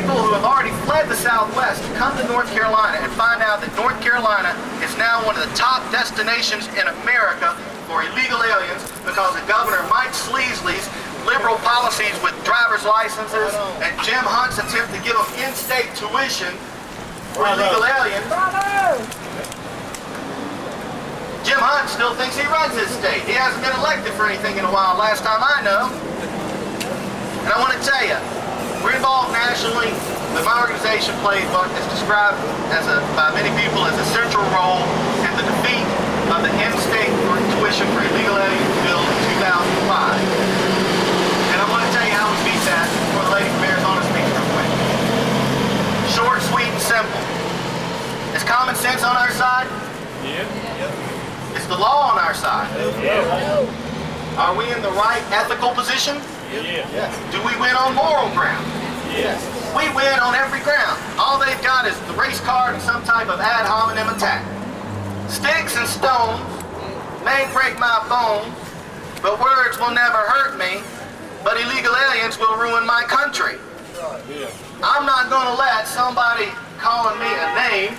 people who have already fled the Southwest come to North Carolina and find out that North Carolina is now one of the top destinations in America for illegal aliens because of Governor Mike Sleasley's liberal policies with driver's licenses and Jim Hunt's attempt to give them in-state tuition for illegal aliens. Jim Hunt still thinks he runs his state. He hasn't been elected for anything in a while, last time I know. And I want to tell you, we're involved nationally, but my organization plays what is described as by many people as a central role in the defeat of the in-state tuition for illegal aliens bill in 2005. And I want to tell you how we beat that before the lady from Arizona speaks real quick. Short, sweet, and simple. Is common sense on our side? Yeah. Is the law on our side? Yeah. Are we in the right ethical position? Yeah. Do we win on moral ground? Yes. We win on every ground. All they've got is the race card and some type of ad hominem attack. Sticks and stones may break my bones, but words will never hurt me. But illegal aliens will ruin my country. I'm not going to let somebody calling me a name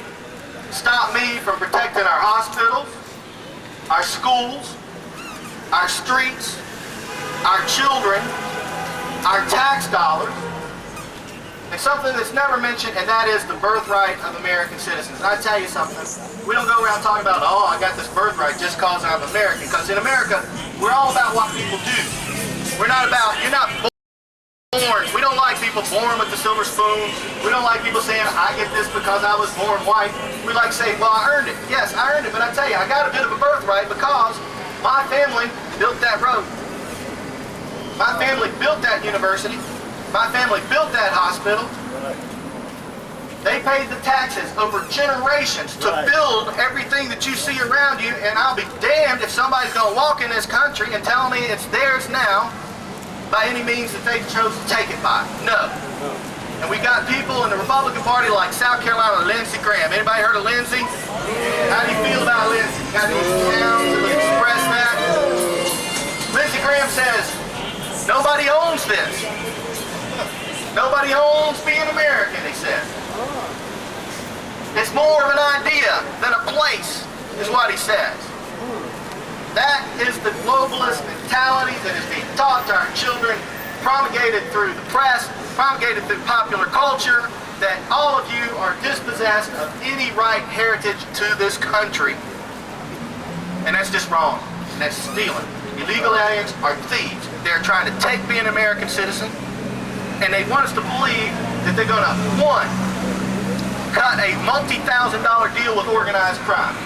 stop me from protecting our hospitals, our schools, our streets, our children, our tax dollars, and something that's never mentioned, and that is the birthright of American citizens. And I tell you something, we don't go around talking about, oh, I got this birthright just because I'm American, because in America, we're all about what people do. We're not about, you're not born. We don't like people born with the silver spoon. We don't like people saying, I get this because I was born white. We like to say, well, I earned it. Yes, I earned it, but I tell you, I got a bit of a birthright because my family built that road. My family built that university. My family built that hospital. They paid the taxes over generations to build everything that you see around you, and I'll be damned if somebody's going to walk in this country and tell me it's theirs now by any means that they chose to take it by. No. And we got people in the Republican Party like South Carolina, Lindsey Graham. Anybody heard of Lindsey? How do you feel about Lindsey? Got any sounds that would express that? Lindsey Graham says, nobody owns this. Nobody owns being American, he says. It's more of an idea than a place, is what he says. That is the globalist mentality that is being taught to our children, promulgated through the press, promulgated through popular culture, that all of you are dispossessed of any right heritage to this country. And that's just wrong. And that's stealing. Illegal aliens are thieves. They're trying to take being an American citizen, and they want us to believe that they're going to, one, cut a multi-$1,000 deal with organized crime.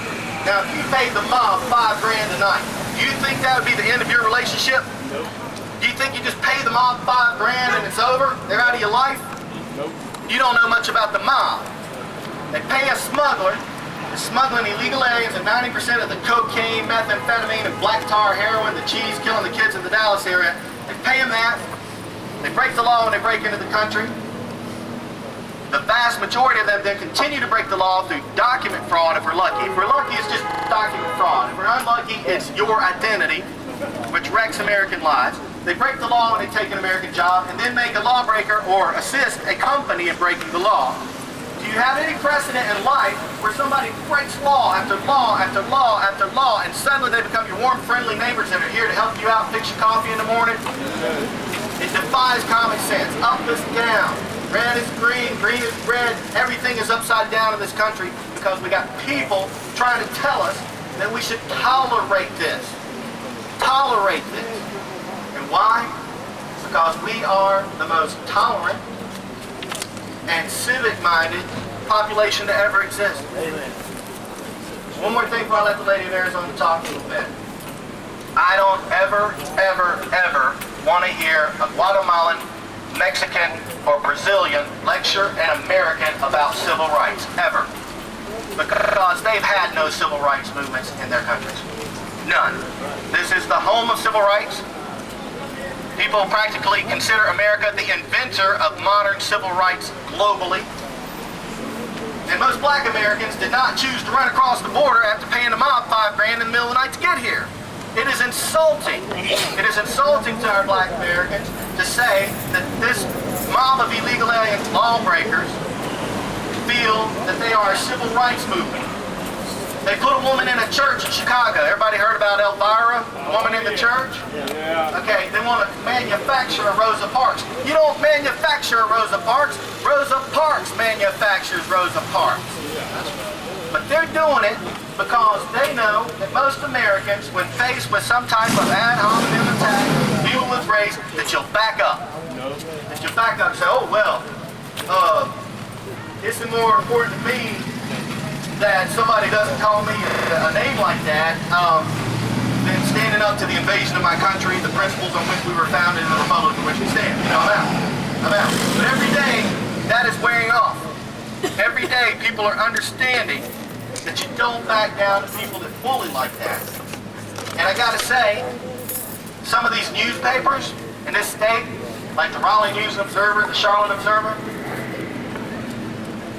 Now, if you paid the mob $5 grand a night, do you think that would be the end of your relationship? Nope. Do you think you just pay the mob $5 grand and it's over? They're out of your life? Nope. You don't know much about the mob. They pay a smuggler, smuggling illegal aliens and 90% of the cocaine, methamphetamine, and black tar, heroin, the cheese, killing the kids in the Dallas area. They pay them that. They break the law when they break into the country. The vast majority of them then continue to break the law through document fraud if we're lucky. If we're lucky, it's just document fraud. If we're unlucky, it's your identity, which wrecks American lives. They break the law when they take an American job and then make a lawbreaker or assist a company in breaking the law. Do you have any precedent in life where somebody breaks law after law after law after law and suddenly they become your warm, friendly neighbors that are here to help you out, fix your coffee in the morning? It defies common sense. Up is down. Red is green, green is red. Everything is upside down in this country because we got people trying to tell us that we should tolerate this. Tolerate this. And why? Because we are the most tolerant and civic-minded population to ever exist. Amen. One more thing before I let the lady in Arizona talk a little bit. I don't ever, ever, ever want to hear a Guatemalan, Mexican, or Brazilian lecture an American about civil rights, ever. Because they've had no civil rights movements in their countries. None. This is the home of civil rights. People practically consider America the inventor of modern civil rights globally. And most black Americans did not choose to run across the border after paying the mob $5 grand in the middle of the night to get here. It is insulting. It is insulting to our black Americans to say that this mob of illegal alien lawbreakers feel that they are a civil rights movement. They put a woman in a church in Chicago. Everybody heard about Elvira, the woman in the church? Yeah. Okay, they want to manufacture a Rosa Parks. You don't manufacture a Rosa Parks. Rosa Parks manufactures Rosa Parks. But they're doing it because they know that most Americans, when faced with some type of ad hominem attack, deal with race, that you'll back up. That you'll back up and say, oh, well, it's more important to me that somebody doesn't call me a name like that than standing up to the invasion of my country, the principles on which we were founded, and the republic in which we stand. You know, I'm out. But every day, that is wearing off. Every day, people are understanding that you don't back down to people that bully like that. And I gotta say, some of these newspapers in this state, like the Raleigh News and Observer, the Charlotte Observer,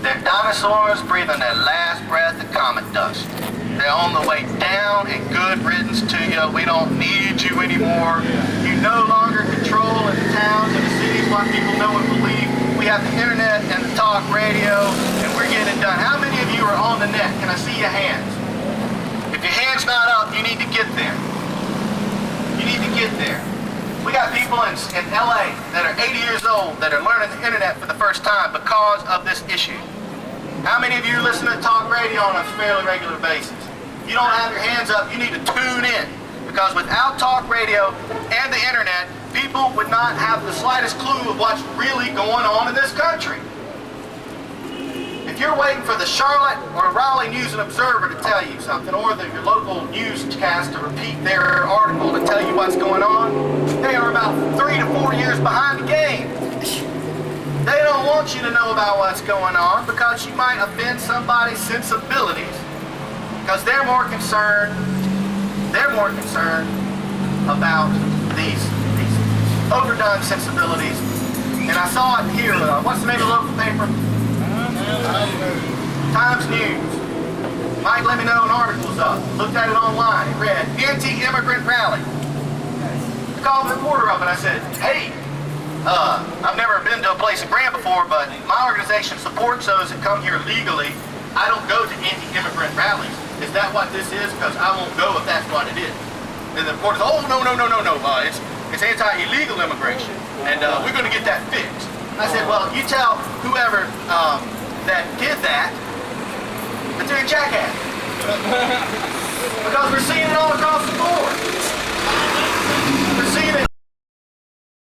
they're dinosaurs breathing their last breath of comet dust. They're on the way down, and good riddance to you. We don't need you anymore. You no longer control in the towns and the cities what people know and believe. We have the internet and the talk radio, and we're getting it done. How many of you are on the net? Can I see your hands? If your hand's not up, you need to get there. You need to get there. We got people in LA that are 80 years old that are learning the internet for the first time because of this issue. How many of you listen to talk radio on a fairly regular basis? You don't have your hands up, you need to tune in. Because without talk radio and the internet, people would not have the slightest clue of what's really going on in this country. If you're waiting for the Charlotte or Raleigh News and Observer to tell you something, or your local newscast to repeat their article to tell you what's going on, they are about 3 to 4 years behind the game. They don't want you to know about what's going on because you might offend somebody's sensibilities, because they're more concerned about these overdone sensibilities. And I saw it here. What's the name of the local paper? Times News. Mike let me know an article's up. Looked at it online. It read, anti-immigrant rally. I called the reporter up and I said, hey, I've never been to a place in Graham before, but my organization supports those that come here legally. I don't go to anti-immigrant rallies. Is that what this is? Because I won't go if that's what it is. And the reporter said, oh, no. It's anti-illegal immigration. And we're going to get that fixed. I said, well, you tell whoever that did that they're a jackass. Because we're seeing it all across the board.